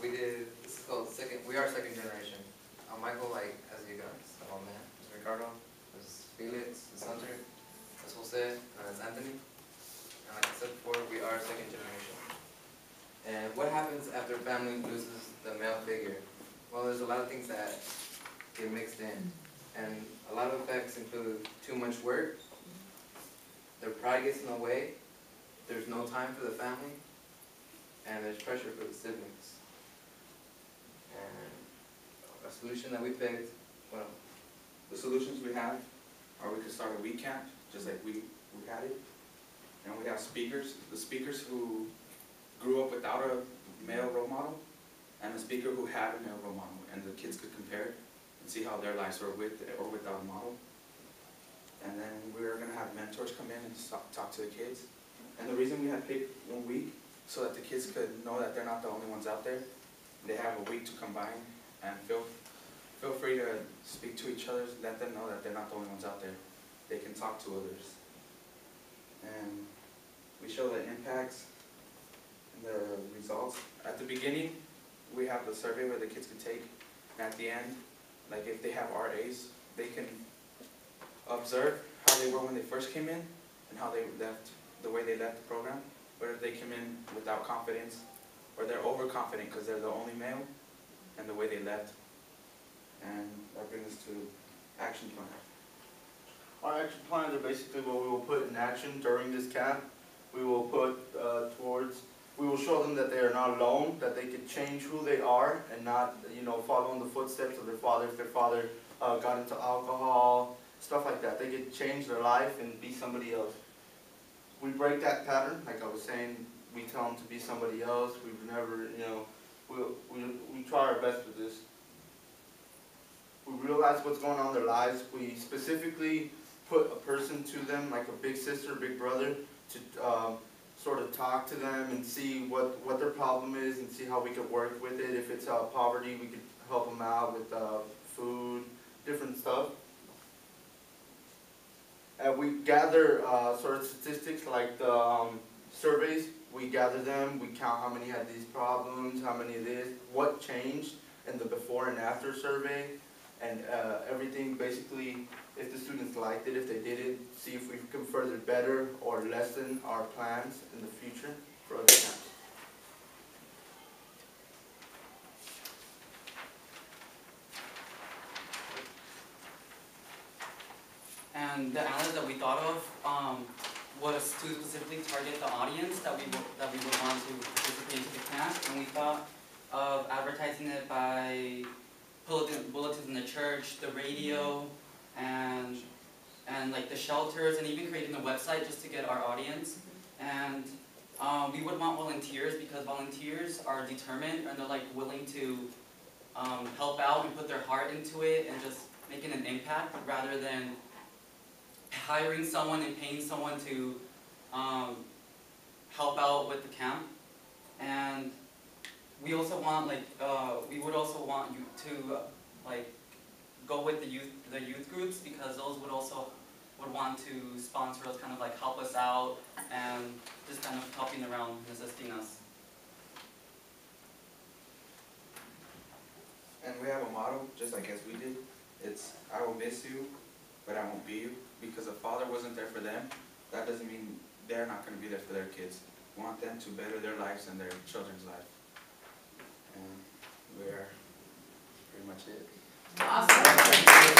this is called we are second generation. Michael, like, as you guys, man, there's Ricardo, there's Felix, there's Hunter, there's Jose, and there's Anthony. And like I said before, we are second generation. And what happens after a family loses the male figure? Well, there's a lot of things that get mixed in. And a lot of effects include too much work, their pride gets in the way, there's no time for the family, and there's pressure for the siblings. And a solution that we picked, well, the solutions we have are we could start a week camp, just like we had it. And we have speakers, the speakers who grew up without a male role model, and a speaker who had a male role model, and the kids could compare it and see how their lives were with or without a model. And then we're going to have mentors come in and talk to the kids. And the reason we had picked 1 week, so that the kids could know that they're not the only ones out there. They have a week to combine and feel free to speak to each other, let them know that they're not the only ones out there. They can talk to others. And we show the impacts and the results. At the beginning, we have the survey where the kids can take. And at the end, like if they have RAs, they can observe how they were when they first came in and how they left, the way they left the program. Whether they came in without confidence or they're overconfident because they're the only male, and the way they left. And that brings us to action plan. Our action plans are basically what we will put in action during this camp. We will put we will show them that they are not alone, that they can change who they are and not, follow in the footsteps of their father. If their father got into alcohol, stuff like that, they could change their life and be somebody else. We break that pattern, like I was saying, we tell them to be somebody else. We've never, we try our best with this. We realize what's going on in their lives. We specifically put a person to them, like a big sister, big brother, to sort of talk to them and see what their problem is and see how we could work with it. If it's poverty, we could help them out with food, different stuff. We gather sort of statistics like the surveys. We gather them, we count how many had these problems, how many of this, what changed in the before and after survey, and everything basically, if the students liked it, if they did it, see if we can further better or lessen our plans in the future for other camps. And the analysis that we thought of was to specifically target the audience that we would want to participate into the camp, and we thought of advertising it by bulletins in the church, the radio, and like the shelters, and even creating a website just to get our audience. And we would want volunteers because volunteers are determined and they're like willing to help out and put their heart into it and just making an impact rather than hiring someone and paying someone to help out with the camp. And we also want we would also want you to go with the youth groups, because those would want to sponsor us, kind of like help us out and just kind of helping around and assisting us. And we have a motto, just like as we did. It's, I will miss you, but I won't be you. Because a father wasn't there for them, that doesn't mean they're not going to be there for their kids. We want them to better their lives and their children's life. And we're pretty much it. Awesome.